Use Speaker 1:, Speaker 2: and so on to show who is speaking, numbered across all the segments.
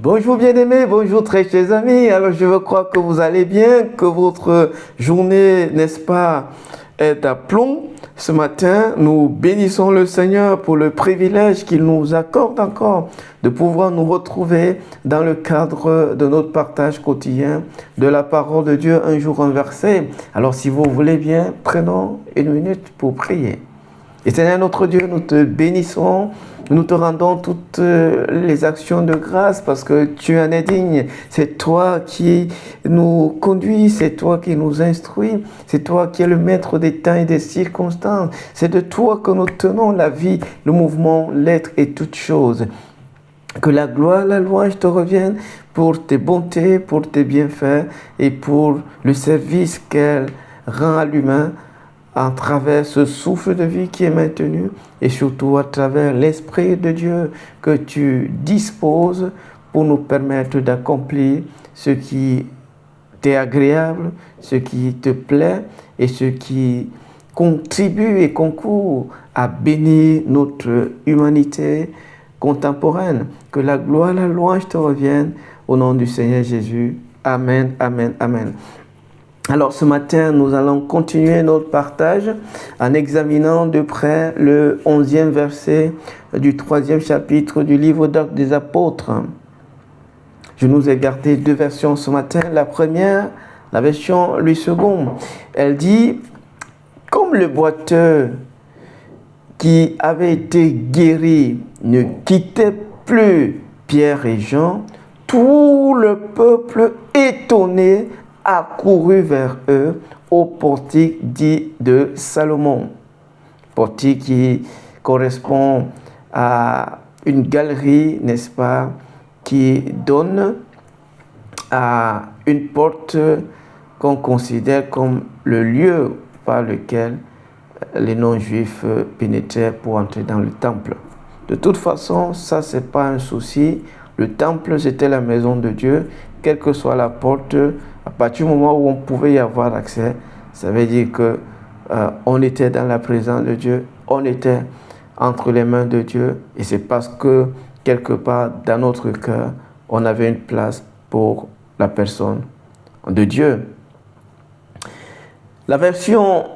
Speaker 1: Bonjour bien-aimés, bonjour très chers amis. Alors je veux croire que vous allez bien, que votre journée, n'est-ce pas, est à plomb. Ce matin, nous bénissons le Seigneur pour le privilège qu'il nous accorde encore de pouvoir nous retrouver dans le cadre de notre partage quotidien de la parole de Dieu, un jour un verset. Alors si vous voulez bien, prenons une minute pour prier. Et Seigneur notre Dieu, nous te bénissons, nous te rendons toutes les actions de grâce parce que tu en es digne. C'est toi qui nous conduis, c'est toi qui nous instruis, c'est toi qui es le maître des temps et des circonstances. C'est de toi que nous tenons la vie, le mouvement, l'être et toutes choses. Que la gloire, la louange te reviennent pour tes bontés, pour tes bienfaits et pour le service qu'elle rend à l'humain à travers ce souffle de vie qui est maintenu et surtout à travers l'Esprit de Dieu que tu disposes pour nous permettre d'accomplir ce qui t'est agréable, ce qui te plaît et ce qui contribue et concourt à bénir notre humanité contemporaine. Que la gloire, la louange te reviennent au nom du Seigneur Jésus. Amen, amen, amen. Alors ce matin, nous allons continuer notre partage en examinant de près le 11e verset du 3e chapitre du livre d'Actes des Apôtres. Je nous ai gardé deux versions ce matin. La première, la version Louis II, elle dit « Comme le boiteux qui avait été guéri ne quittait plus Pierre et Jean, tout le peuple étonné accouru vers eux au portique dit de Salomon. Portique qui correspond à une galerie, n'est-ce pas, qui donne à une porte qu'on considère comme le lieu par lequel les non-juifs pénétraient pour entrer dans le temple. De toute façon, ça, c'est pas un souci. Le temple, c'était la maison de Dieu. Quelle que soit la porte, à partir du moment où on pouvait y avoir accès, ça veut dire que on était dans la présence de Dieu, on était entre les mains de Dieu, et c'est parce que quelque part dans notre cœur, on avait une place pour la personne de Dieu. La version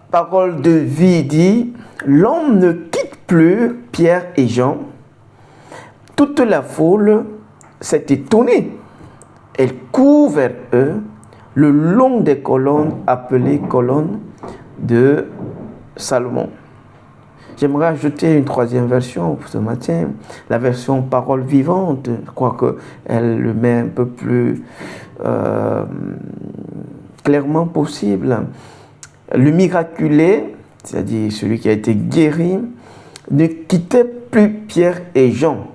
Speaker 1: Parole de vie dit « L'homme ne quitte plus Pierre et Jean. Toute la foule s'est étonnée. Elle court vers eux le long des colonnes appelées colonnes de Salomon. » J'aimerais ajouter une troisième version pour ce matin, la version parole vivante. Je crois qu'elle le met un peu plus clairement possible. Le miraculé, c'est-à-dire celui qui a été guéri, ne quittait plus Pierre et Jean.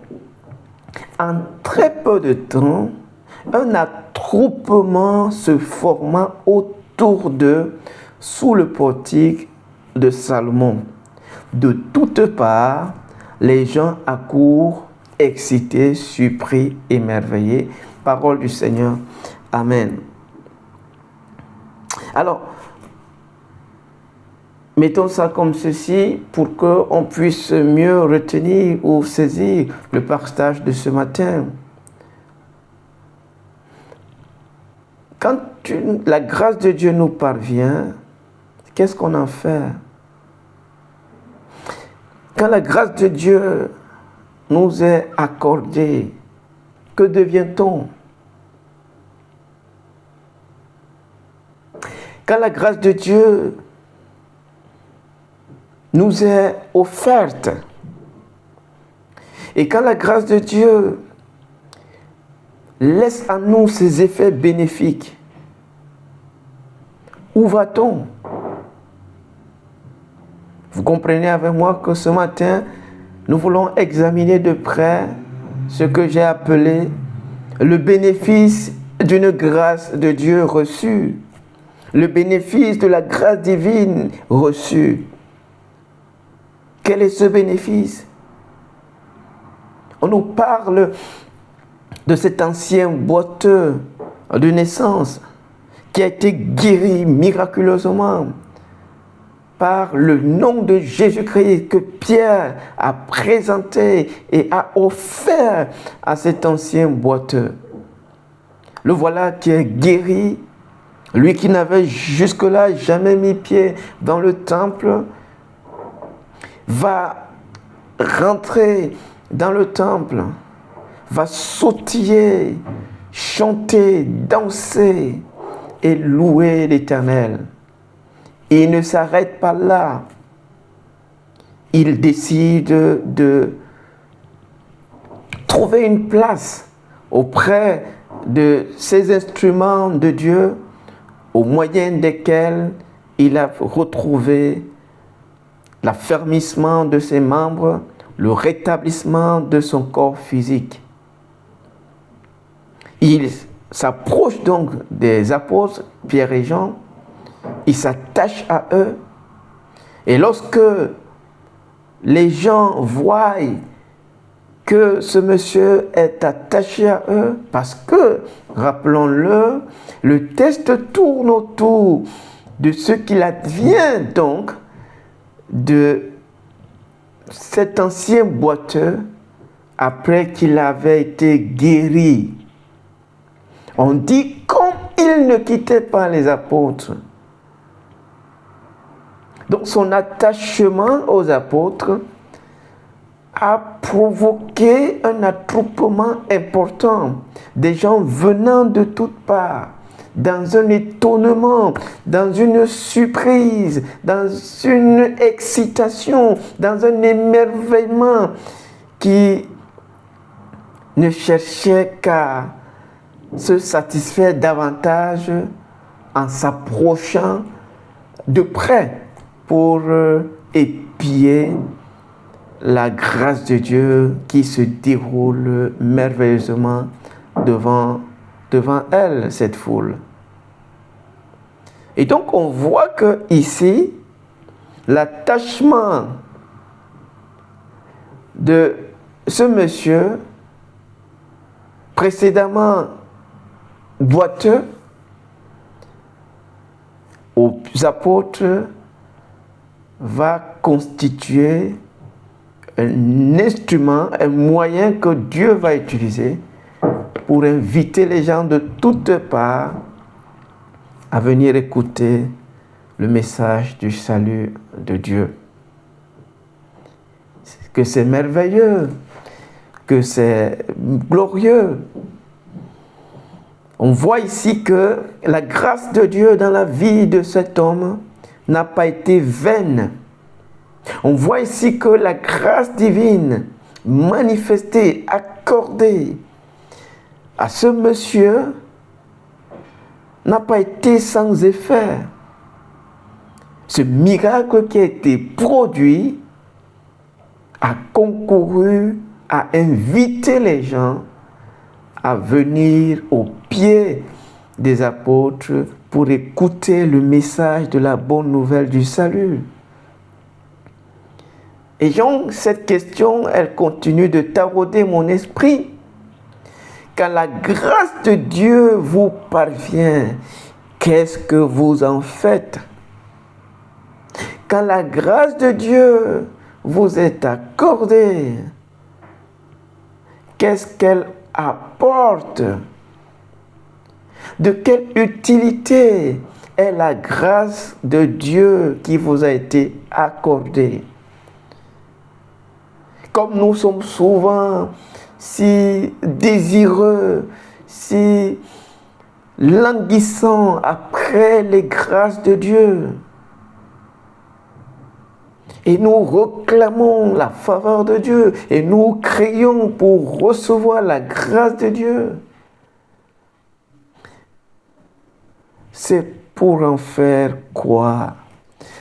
Speaker 1: En très peu de temps, un attroupement se forma autour d'eux sous le portique de Salomon. De toutes parts, les gens accourent, excités, surpris, émerveillés. Parole du Seigneur. Amen. Alors, mettons ça comme ceci pour qu'on puisse mieux retenir ou saisir le partage de ce matin. Quand la grâce de Dieu nous parvient, qu'est-ce qu'on en fait? Quand la grâce de Dieu nous est accordée, que devient-on? Quand la grâce de Dieu nous est offerte, et quand la grâce de Dieu laisse en nous ses effets bénéfiques, où va-t-on? Vous comprenez avec moi que ce matin, nous voulons examiner de près ce que j'ai appelé le bénéfice d'une grâce de Dieu reçue, le bénéfice de la grâce divine reçue. Quel est ce bénéfice? On nous parle de cet ancien boiteux de naissance qui a été guéri miraculeusement. par le nom de Jésus-Christ que Pierre a présenté et a offert à cet ancien boiteux. Le voilà qui est guéri, lui qui n'avait jusque-là jamais mis pied dans le temple, va rentrer dans le temple, va sautiller, chanter, danser et louer l'Éternel. Il ne s'arrête pas là. Il décide de trouver une place auprès de ces instruments de Dieu au moyen desquels il a retrouvé l'affermissement de ses membres, le rétablissement de son corps physique. Il s'approche donc des apôtres, Pierre et Jean, il s'attache à eux, et lorsque les gens voient que ce monsieur est attaché à eux, parce que, rappelons-le, le test tourne autour de ce qu'il advient donc de cet ancien boiteux après qu'il avait été guéri. On dit comme il ne quittait pas les apôtres. Donc son attachement aux apôtres a provoqué un attroupement important, des gens venant de toutes parts, dans un étonnement, dans une surprise, dans une excitation, dans un émerveillement qui ne cherchait qu'à se satisfaire davantage en s'approchant de près pour épier la grâce de Dieu qui se déroule merveilleusement devant elle, cette foule. Et donc on voit que ici, l'attachement de ce monsieur, précédemment boiteux, aux apôtres, va constituer un instrument, un moyen que Dieu va utiliser pour inviter les gens de toutes parts à venir écouter le message du salut de Dieu. Que c'est merveilleux, que c'est glorieux. On voit ici que la grâce de Dieu dans la vie de cet homme n'a pas été vaine. On voit ici que la grâce divine manifestée, accordée à ce monsieur n'a pas été sans effet. Ce miracle qui a été produit a concouru à inviter les gens à venir au pied des apôtres pour écouter le message de la bonne nouvelle du salut. Et donc, cette question, elle continue de tarauder mon esprit. Quand la grâce de Dieu vous parvient, qu'est-ce que vous en faites? Quand la grâce de Dieu vous est accordée, qu'est-ce qu'elle apporte? De quelle utilité est la grâce de Dieu qui vous a été accordée? Comme nous sommes souvent si désireux, si languissants après les grâces de Dieu, et nous réclamons la faveur de Dieu, et nous crions pour recevoir la grâce de Dieu, c'est pour en faire quoi?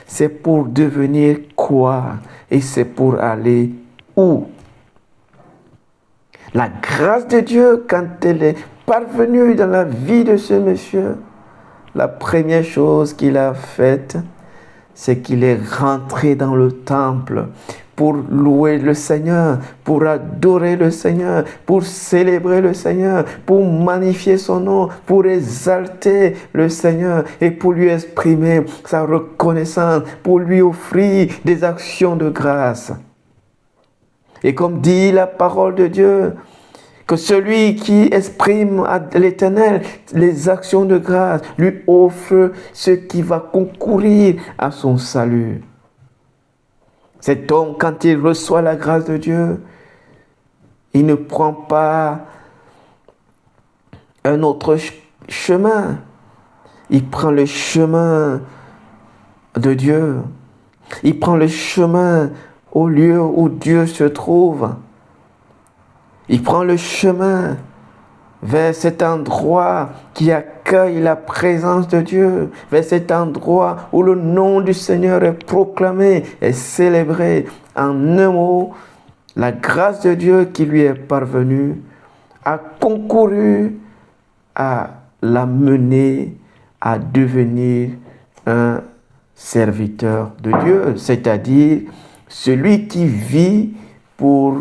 Speaker 1: C'est pour devenir quoi? Et c'est pour aller où? La grâce de Dieu, quand elle est parvenue dans la vie de ce monsieur, la première chose qu'il a faite, c'est qu'il est rentré dans le temple pour louer le Seigneur, pour adorer le Seigneur, pour célébrer le Seigneur, pour magnifier son nom, pour exalter le Seigneur et pour lui exprimer sa reconnaissance, pour lui offrir des actions de grâce. Et comme dit la parole de Dieu, que celui qui exprime à l'Éternel les actions de grâce lui offre ce qui va concourir à son salut. Cet homme, quand il reçoit la grâce de Dieu, il ne prend pas un autre chemin. Il prend le chemin de Dieu. Il prend le chemin au lieu où Dieu se trouve. Il prend le chemin vers cet endroit qui accueille la présence de Dieu, vers cet endroit où le nom du Seigneur est proclamé et célébré. En un mot, la grâce de Dieu qui lui est parvenue a concouru à l'amener à devenir un serviteur de Dieu, c'est-à-dire celui qui vit pour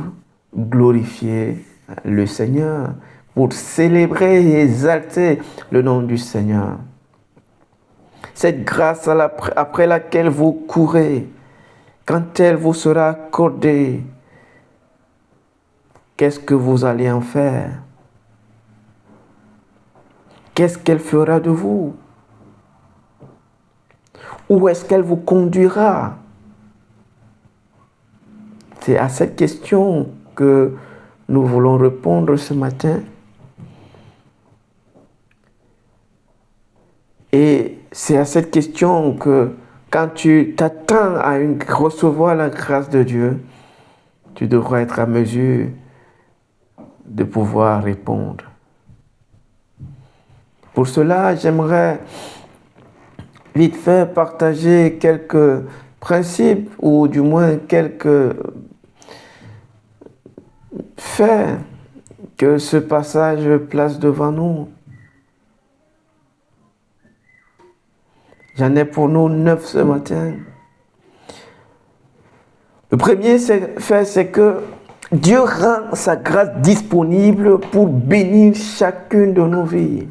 Speaker 1: glorifier le Seigneur, pour célébrer et exalter le nom du Seigneur. Cette grâce après laquelle vous courez, quand elle vous sera accordée, qu'est-ce que vous allez en faire? Qu'est-ce qu'elle fera de vous? Où est-ce qu'elle vous conduira? C'est à cette question que nous voulons répondre ce matin. Et c'est à cette question que quand tu t'attends à recevoir la grâce de Dieu, tu devras être à mesure de pouvoir répondre. Pour cela, j'aimerais vite fait partager quelques principes ou du moins quelques faits que ce passage place devant nous. J'en ai pour nous 9 ce matin. Le premier fait, c'est que Dieu rend sa grâce disponible pour bénir chacune de nos vies.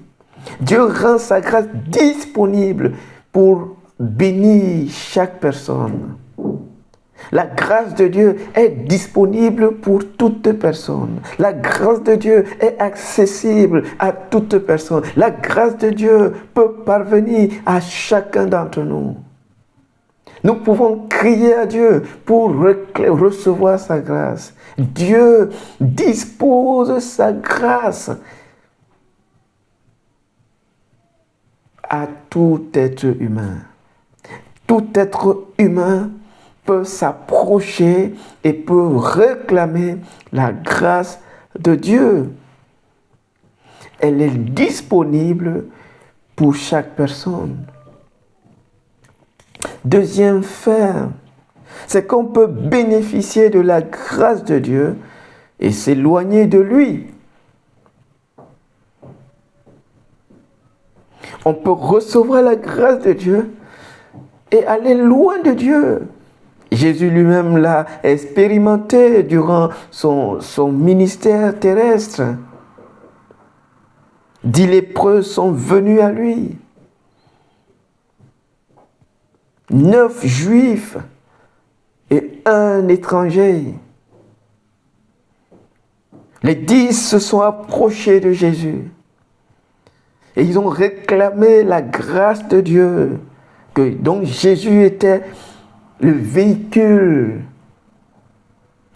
Speaker 1: Dieu rend sa grâce disponible pour bénir chaque personne. La grâce de Dieu est disponible pour toute personne. La grâce de Dieu est accessible à toute personne. La grâce de Dieu peut parvenir à chacun d'entre nous. Nous pouvons crier à Dieu pour recevoir sa grâce. Dieu dispose sa grâce à tout être humain. Tout être humain peut s'approcher et peut réclamer la grâce de Dieu. Elle est disponible pour chaque personne. Deuxième fait, c'est qu'on peut bénéficier de la grâce de Dieu et s'éloigner de lui. On peut recevoir la grâce de Dieu et aller loin de Dieu. Jésus lui-même l'a expérimenté durant son ministère terrestre. 10 lépreux sont venus à lui. 9 juifs et 1 étranger. Les 10 se sont approchés de Jésus. Et ils ont réclamé la grâce de Dieu. Donc Jésus était le véhicule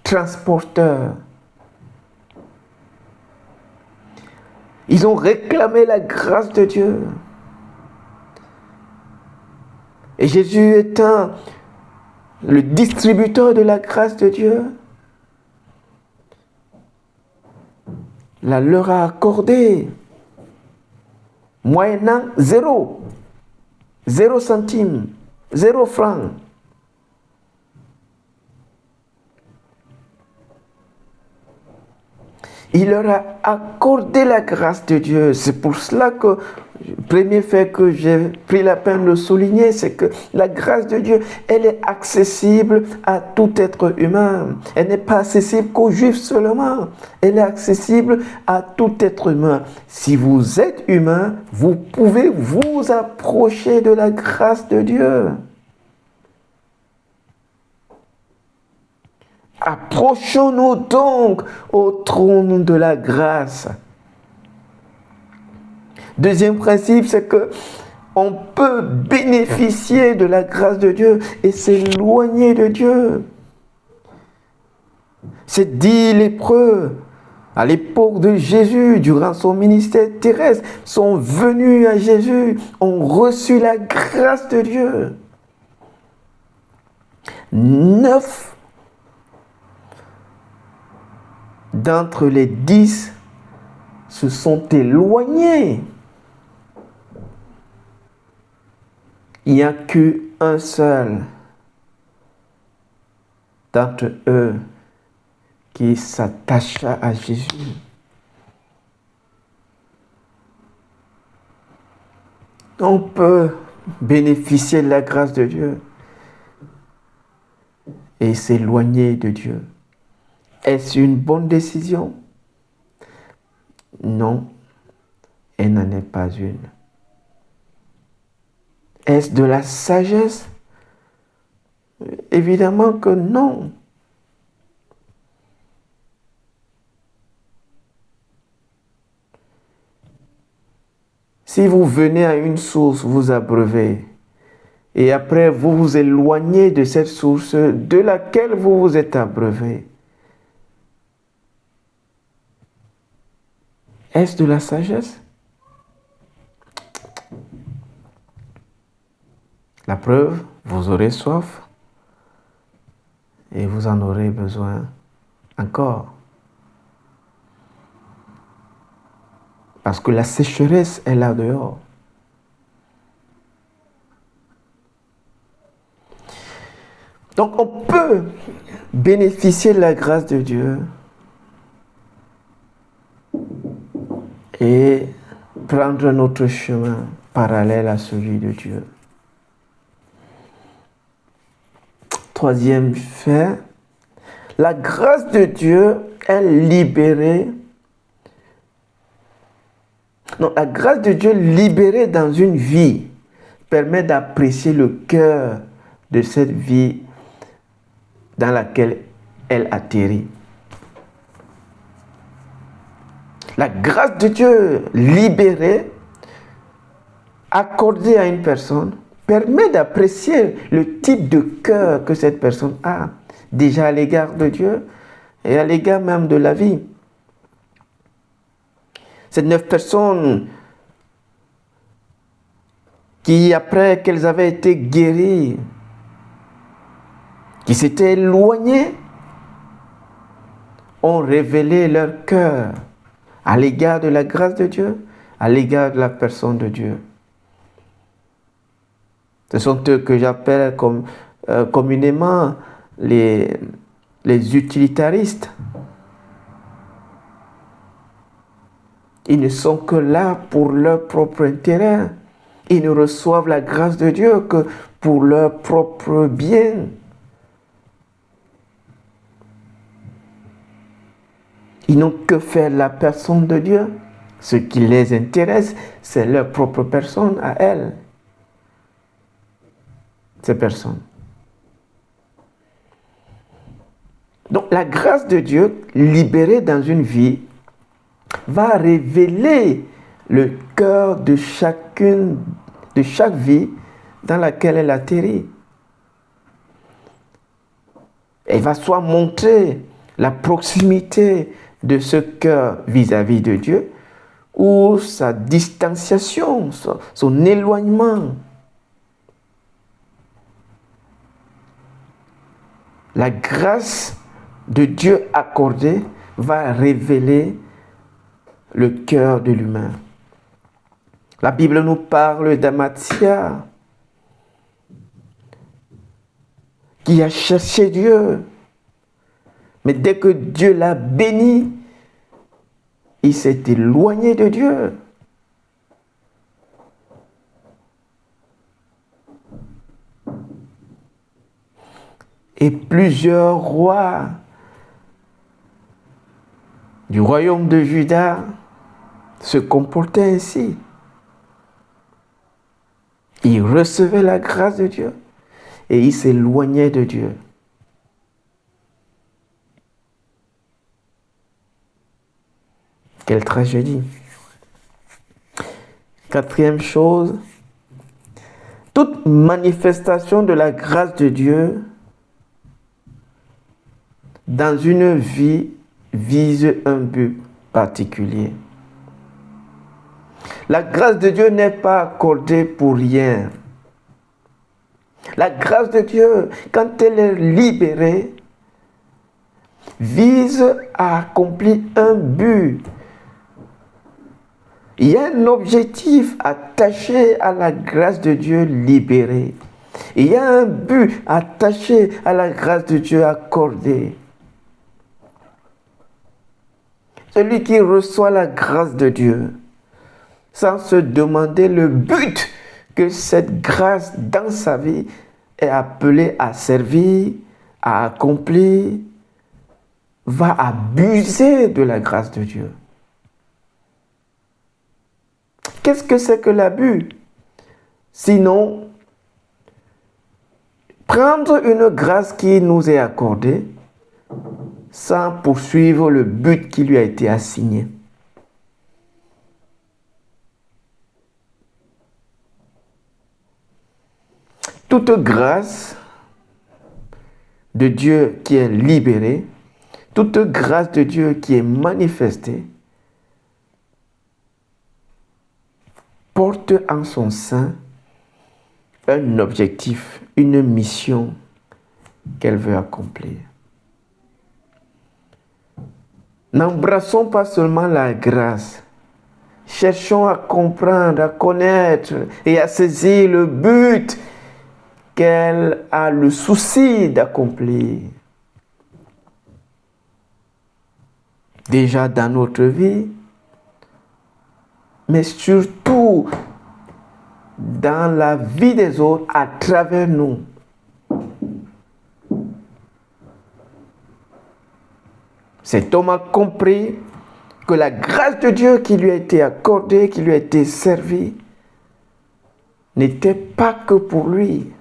Speaker 1: transporteur. Ils ont réclamé la grâce de Dieu. Et Jésus étant le distributeur de la grâce de Dieu, la leur a accordé, moyennant 0 centime, 0 franc. Il leur a accordé la grâce de Dieu. C'est pour cela que le premier fait que j'ai pris la peine de souligner, c'est que la grâce de Dieu, elle est accessible à tout être humain. Elle n'est pas accessible qu'aux Juifs seulement. Elle est accessible à tout être humain. Si vous êtes humain, vous pouvez vous approcher de la grâce de Dieu. Approchons-nous donc au trône de la grâce. Deuxième principe, c'est que on peut bénéficier de la grâce de Dieu et s'éloigner de Dieu. C'est dit lépreux à l'époque de Jésus, durant son ministère terrestre, sont venus à Jésus, ont reçu la grâce de Dieu. 9 d'entre les 10 se sont éloignés. Il n'y a qu'un seul d'entre eux qui s'attacha à Jésus. On peut bénéficier de la grâce de Dieu et s'éloigner de Dieu. Est-ce une bonne décision? Non, elle n'en est pas une. Est-ce de la sagesse? Évidemment que non. Si vous venez à une source, vous abreuvez, et après vous vous éloignez de cette source de laquelle vous vous êtes abreuvé, est-ce de la sagesse? La preuve, vous aurez soif et vous en aurez besoin encore. Parce que la sécheresse est là dehors. Donc on peut bénéficier de la grâce de Dieu et prendre notre chemin parallèle à celui de Dieu. Troisième fait, la grâce de Dieu est libérée. Non, la grâce de Dieu libérée dans une vie permet d'apprécier le cœur de cette vie dans laquelle elle atterrit. La grâce de Dieu libérée, accordée à une personne, permet d'apprécier le type de cœur que cette personne a, déjà à l'égard de Dieu et à l'égard même de la vie. Ces 9 personnes qui, après qu'elles avaient été guéries, qui s'étaient éloignées, ont révélé leur cœur à l'égard de la grâce de Dieu, à l'égard de la personne de Dieu. Ce sont eux que j'appelle communément les utilitaristes. Ils ne sont que là pour leur propre intérêt. Ils ne reçoivent la grâce de Dieu que pour leur propre bien. Ils n'ont que faire la personne de Dieu. Ce qui les intéresse, c'est leur propre personne à elles. Ces personnes. Donc la grâce de Dieu, libérée dans une vie, va révéler le cœur de chaque vie dans laquelle elle atterrit. Elle va soit montrer la proximité de ce cœur vis-à-vis de Dieu, ou sa distanciation, son éloignement. La grâce de Dieu accordée va révéler le cœur de l'humain. La Bible nous parle d'Amathia qui a cherché Dieu. Mais dès que Dieu l'a béni, il s'est éloigné de Dieu. Et plusieurs rois du royaume de Juda se comportaient ainsi. Ils recevaient la grâce de Dieu et ils s'éloignaient de Dieu. Quelle tragédie. Quatrième chose, toute manifestation de la grâce de Dieu dans une vie vise un but particulier. La grâce de Dieu n'est pas accordée pour rien. La grâce de Dieu, quand elle est libérée, vise à accomplir un but. Il y a un objectif attaché à la grâce de Dieu libérée. Il y a un but attaché à la grâce de Dieu accordée. Celui qui reçoit la grâce de Dieu, sans se demander le but que cette grâce dans sa vie est appelée à servir, à accomplir, va abuser de la grâce de Dieu. Qu'est-ce que c'est que l'abus? Sinon, prendre une grâce qui nous est accordée sans poursuivre le but qui lui a été assigné. Toute grâce de Dieu qui est libérée, toute grâce de Dieu qui est manifestée, porte en son sein un objectif, une mission qu'elle veut accomplir. N'embrassons pas seulement la grâce. Cherchons à comprendre, à connaître et à saisir le but qu'elle a le souci d'accomplir. Déjà dans notre vie, mais surtout dans la vie des autres à travers nous. Cet homme a compris que la grâce de Dieu qui lui a été accordée, qui lui a été servie, n'était pas que pour lui.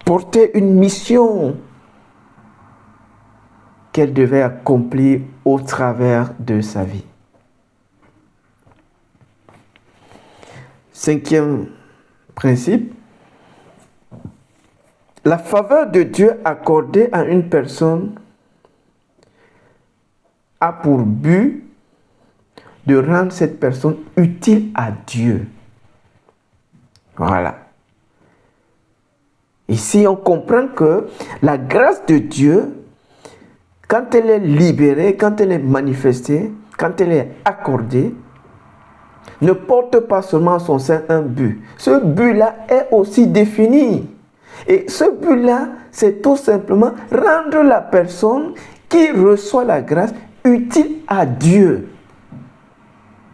Speaker 1: Portait une mission qu'elle devait accomplir au travers de sa vie. Cinquième principe, la faveur de Dieu accordée à une personne a pour but de rendre cette personne utile à Dieu. Voilà. Ici, on comprend que la grâce de Dieu, quand elle est libérée, quand elle est manifestée, quand elle est accordée, ne porte pas seulement en son sein un but. Ce but-là est aussi défini. Et ce but-là, c'est tout simplement rendre la personne qui reçoit la grâce utile à Dieu.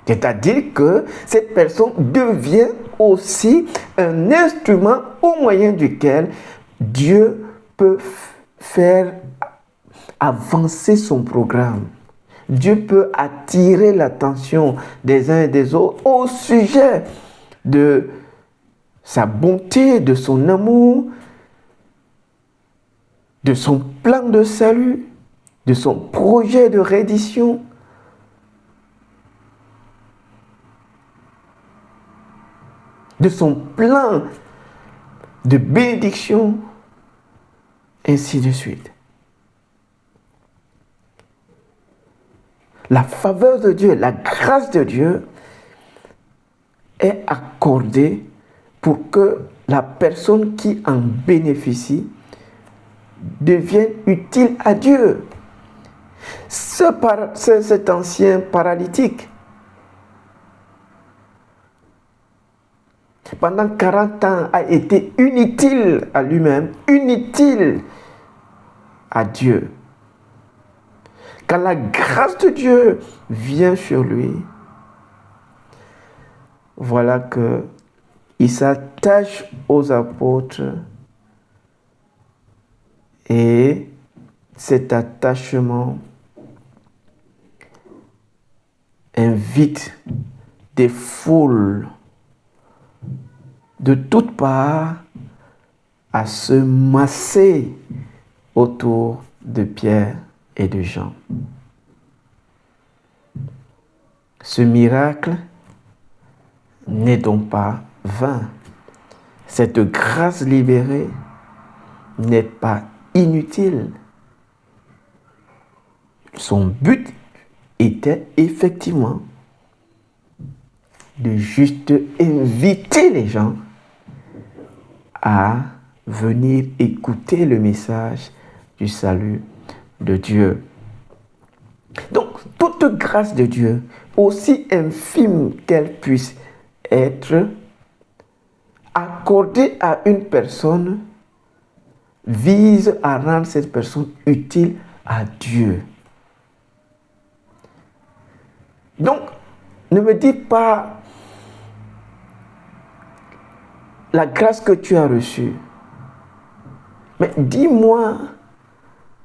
Speaker 1: C'est-à-dire que cette personne devient aussi un instrument au moyen duquel Dieu peut faire avancer son programme. Dieu peut attirer l'attention des uns et des autres au sujet de sa bonté, de son amour, de son plan de salut, de son projet de reddition. De son plan de bénédiction, ainsi de suite. La faveur de Dieu, la grâce de Dieu est accordée pour que la personne qui en bénéficie devienne utile à Dieu. Cet ancien paralytique, pendant 40 ans, a été inutile à lui-même, inutile à Dieu. quand la grâce de Dieu vient sur lui, voilà que il s'attache aux apôtres et cet attachement invite des foules de toutes parts à se masser autour de Pierre et de Jean. Ce miracle n'est donc pas vain. Cette grâce libérée n'est pas inutile. Son but était effectivement de juste inviter les gens à venir écouter le message du salut de Dieu. Donc, toute grâce de Dieu, aussi infime qu'elle puisse être, accordée à une personne, vise à rendre cette personne utile à Dieu. Donc, ne me dis pas la grâce que tu as reçue, mais dis-moi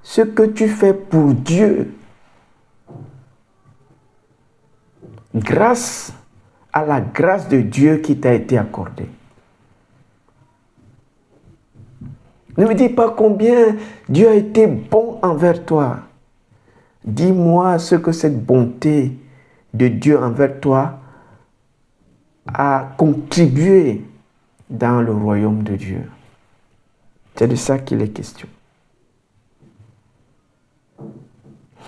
Speaker 1: ce que tu fais pour Dieu grâce à la grâce de Dieu qui t'a été accordée. Ne me dis pas combien Dieu a été bon envers toi. Dis-moi ce que cette bonté de Dieu envers toi a contribué dans le royaume de Dieu. C'est de ça qu'il est question.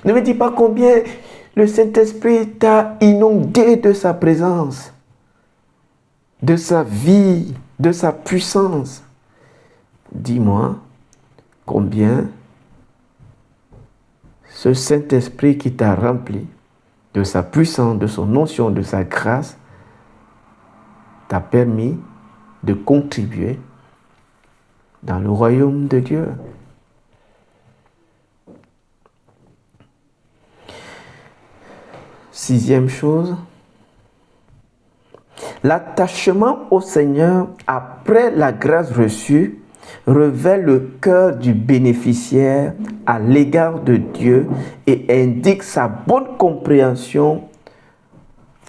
Speaker 1: Ne me dis pas combien le Saint-Esprit t'a inondé de sa présence, de sa vie, de sa puissance. Dis-moi combien ce Saint-Esprit qui t'a rempli de sa puissance, de son onction, de sa grâce, t'a permis de contribuer dans le royaume de Dieu. Sixième chose, l'attachement au Seigneur après la grâce reçue révèle le cœur du bénéficiaire à l'égard de Dieu et indique sa bonne compréhension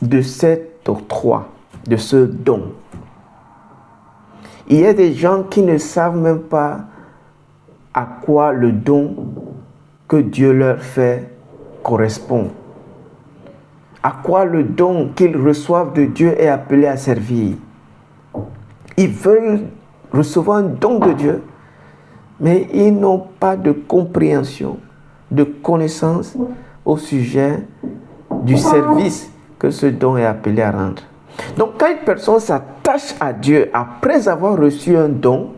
Speaker 1: de cet octroi, de ce don. Il y a des gens qui ne savent même pas à quoi le don que Dieu leur fait correspond. À quoi le don qu'ils reçoivent de Dieu est appelé à servir. Ils veulent recevoir un don de Dieu, mais ils n'ont pas de compréhension, de connaissance au sujet du service que ce don est appelé à rendre. Donc quand une personne s'attache à Dieu après avoir reçu un don,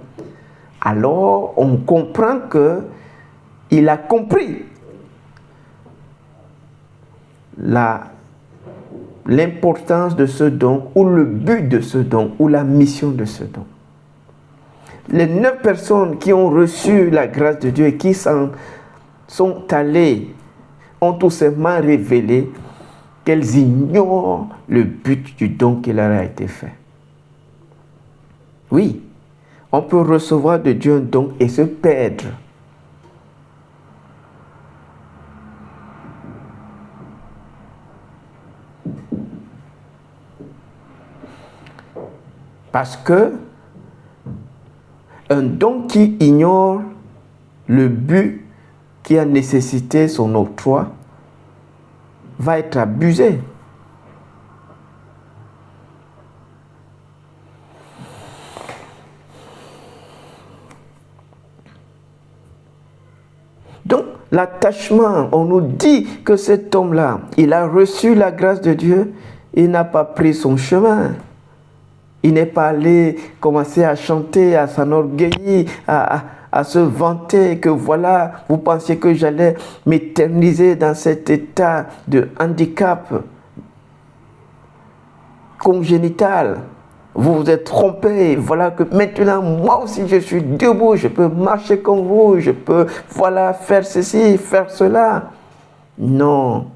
Speaker 1: alors on comprend qu'il a compris l'importance de ce don ou le but de ce don ou la mission de ce don. Les 9 personnes qui ont reçu la grâce de Dieu et qui s'en sont allées ont tout simplement révélé qu'elles ignorent le but du don qui leur a été fait. Oui, on peut recevoir de Dieu un don et se perdre. Parce que un don qui ignore le but qui a nécessité son octroi va être abusé. Donc, l'attachement, on nous dit que cet homme-là, il a reçu la grâce de Dieu, il n'a pas pris son chemin. Il n'est pas allé commencer à chanter, à s'enorgueillir, à se vanter que voilà, vous pensiez que j'allais m'éterniser dans cet état de handicap congénital. Vous vous êtes trompé, voilà que maintenant moi aussi je suis debout, je peux marcher comme vous, je peux voilà faire ceci, faire cela. Non,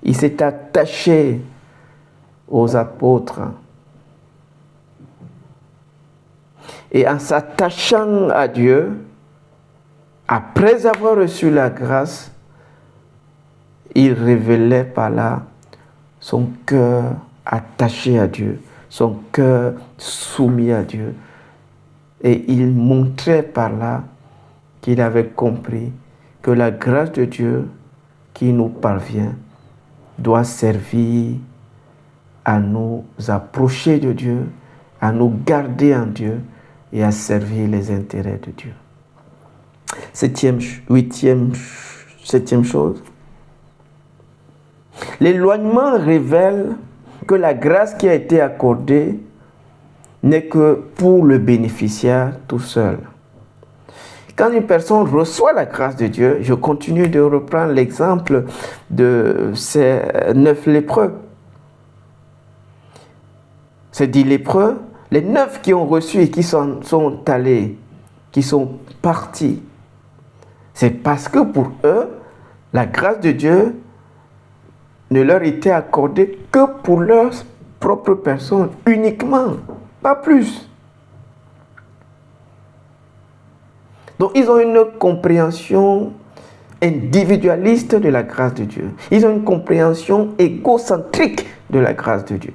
Speaker 1: il s'est attaché aux apôtres. Et en s'attachant à Dieu, après avoir reçu la grâce, il révélait par là son cœur attaché à Dieu, son cœur soumis à Dieu. Et il montrait par là qu'il avait compris que la grâce de Dieu qui nous parvient doit servir à nous approcher de Dieu, à nous garder en Dieu et à servir les intérêts de Dieu. Septième chose. L'éloignement révèle que la grâce qui a été accordée n'est que pour le bénéficiaire tout seul. Quand une personne reçoit la grâce de Dieu, je continue de reprendre l'exemple de ces 9 lépreux. Ces 10 lépreux, les 9 qui ont reçu et qui sont allés, qui sont partis, c'est parce que pour eux, la grâce de Dieu ne leur était accordée que pour leur propre personne, uniquement, pas plus. Donc, ils ont une compréhension individualiste de la grâce de Dieu. Ils ont une compréhension égocentrique de la grâce de Dieu.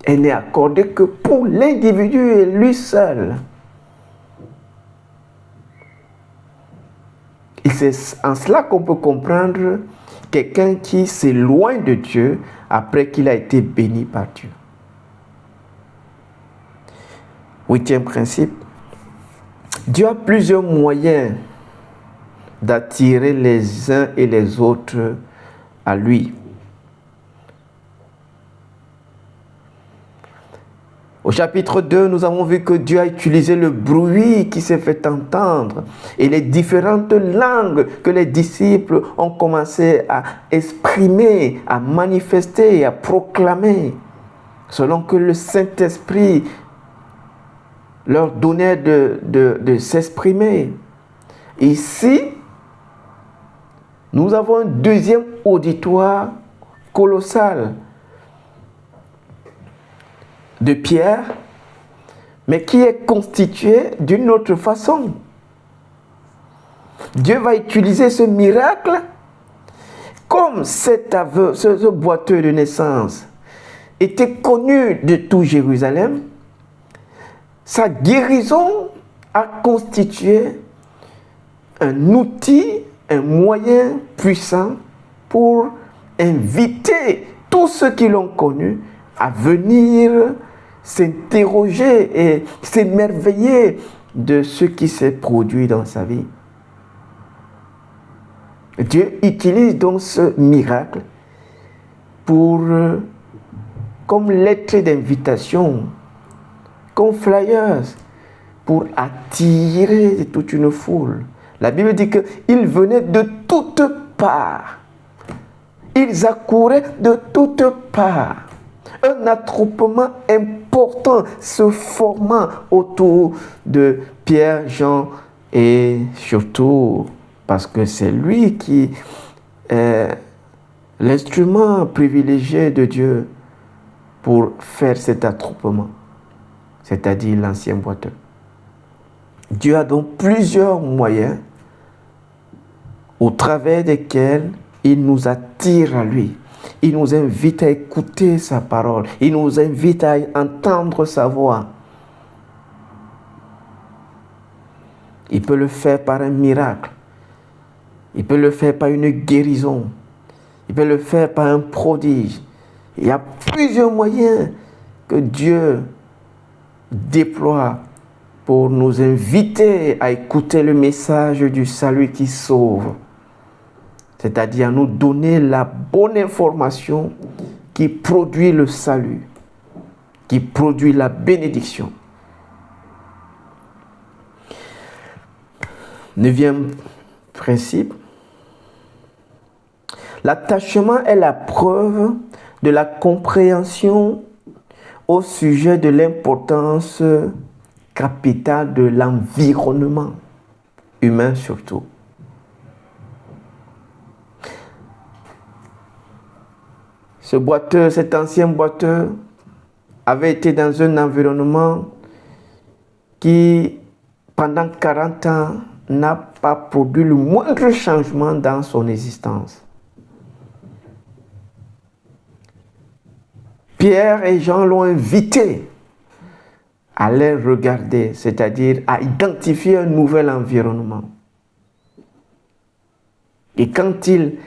Speaker 1: Elle n'est accordée que pour l'individu et lui seul. Et c'est en cela qu'on peut comprendre quelqu'un qui s'éloigne de Dieu après qu'il a été béni par Dieu. 8e principe. Dieu a plusieurs moyens d'attirer les uns et les autres à lui. Au chapitre 2, nous avons vu que Dieu a utilisé le bruit qui s'est fait entendre et les différentes langues que les disciples ont commencé à exprimer, à manifester et à proclamer, selon que le Saint-Esprit leur donnait de s'exprimer. Ici, nous avons un deuxième auditoire colossal de Pierre, mais qui est constitué d'une autre façon. Dieu va utiliser ce miracle comme ce boiteux de naissance était connu de tout Jérusalem. Sa guérison a constitué un outil, un moyen puissant pour inviter tous ceux qui l'ont connu à venir s'interroger et s'émerveiller de ce qui s'est produit dans sa vie. Dieu utilise donc ce miracle comme lettre d'invitation, comme flyers, pour attirer toute une foule. La Bible dit qu'ils venaient de toutes parts. Ils accouraient de toutes parts. Un attroupement important se formant autour de Pierre, Jean et surtout parce que c'est lui qui est l'instrument privilégié de Dieu pour faire cet attroupement, c'est-à-dire l'ancien boiteux. Dieu a donc plusieurs moyens au travers desquels il nous attire à lui. Il nous invite à écouter sa parole. Il nous invite à entendre sa voix. Il peut le faire par un miracle. Il peut le faire par une guérison. Il peut le faire par un prodige. Il y a plusieurs moyens que Dieu déploie pour nous inviter à écouter le message du salut qui sauve. C'est-à-dire à nous donner la bonne information qui produit le salut, qui produit la bénédiction. 9e principe. L'attachement est la preuve de la compréhension au sujet de l'importance capitale de l'environnement humain surtout. Ce boiteux, cet ancien boiteux, avait été dans un environnement qui, pendant 40 ans, n'a pas produit le moindre changement dans son existence. Pierre et Jean l'ont invité à les regarder, c'est-à-dire à identifier un nouvel environnement. Et quand il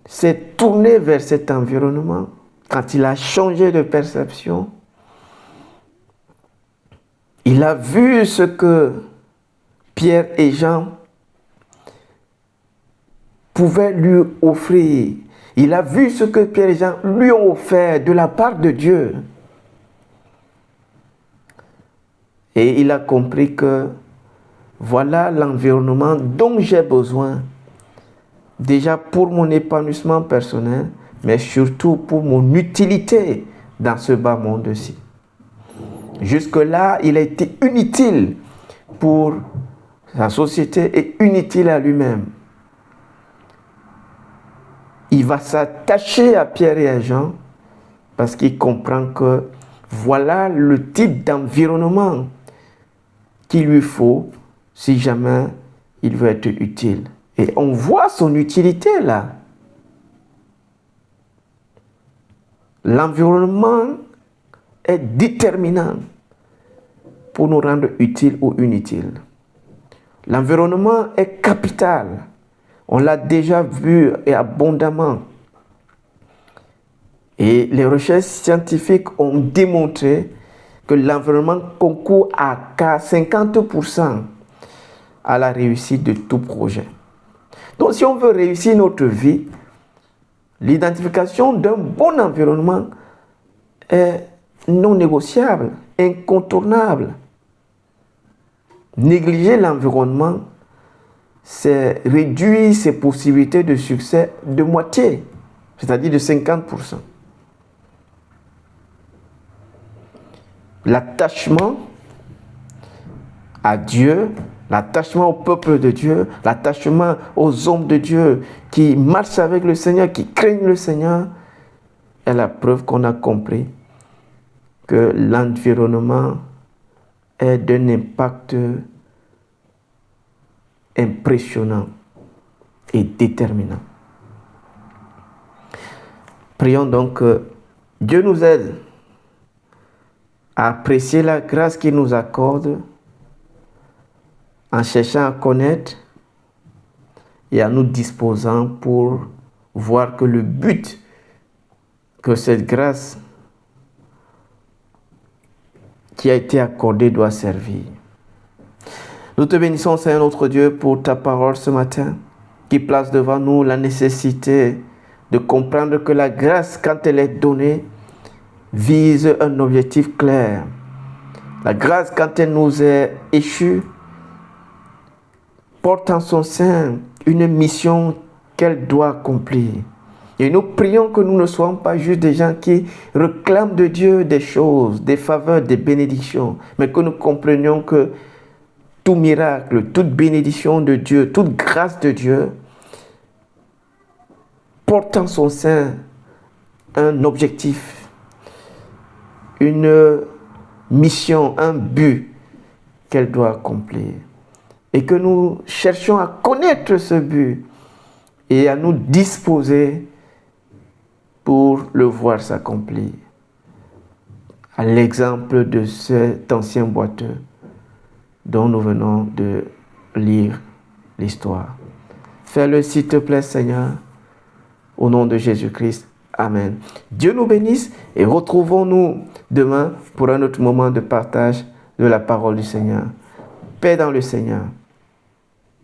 Speaker 1: s'est tourné vers cet environnement, quand il a changé de perception, il a vu ce que Pierre et Jean pouvaient lui offrir. Il a vu ce que Pierre et Jean lui ont offert de la part de Dieu. Et il a compris que voilà l'environnement dont j'ai besoin, déjà pour mon épanouissement personnel, mais surtout pour mon utilité dans ce bas monde-ci. Jusque-là, il a été inutile pour sa société et inutile à lui-même. Il va s'attacher à Pierre et à Jean parce qu'il comprend que voilà le type d'environnement qu'il lui faut si jamais il veut être utile. Et on voit son utilité là. L'environnement est déterminant pour nous rendre utiles ou inutiles. L'environnement est capital. On l'a déjà vu et abondamment. Et les recherches scientifiques ont démontré que l'environnement concourt à 50% à la réussite de tout projet. Donc si on veut réussir notre vie, l'identification d'un bon environnement est non négociable, incontournable. Négliger l'environnement, c'est réduire ses possibilités de succès de moitié, c'est-à-dire de 50%. L'attachement à Dieu, l'attachement au peuple de Dieu, l'attachement aux hommes de Dieu qui marchent avec le Seigneur, qui craignent le Seigneur, est la preuve qu'on a compris que l'environnement est d'un impact impressionnant et déterminant. Prions donc que Dieu nous aide à apprécier la grâce qu'il nous accorde en cherchant à connaître et en nous disposant pour voir que le but que cette grâce qui a été accordée doit servir. Nous te bénissons, Seigneur notre Dieu, pour ta parole ce matin, qui place devant nous la nécessité de comprendre que la grâce, quand elle est donnée, vise un objectif clair. La grâce, quand elle nous est échue, porte en son sein une mission qu'elle doit accomplir. Et nous prions que nous ne soyons pas juste des gens qui réclament de Dieu des choses, des faveurs, des bénédictions, mais que nous comprenions que tout miracle, toute bénédiction de Dieu, toute grâce de Dieu porte en son sein un objectif, une mission, un but qu'elle doit accomplir. Et que nous cherchions à connaître ce but et à nous disposer pour le voir s'accomplir. À l'exemple de cet ancien boiteux dont nous venons de lire l'histoire. Fais-le s'il te plaît, Seigneur, au nom de Jésus-Christ. Amen. Dieu nous bénisse et retrouvons-nous demain pour un autre moment de partage de la parole du Seigneur. Paix dans le Seigneur.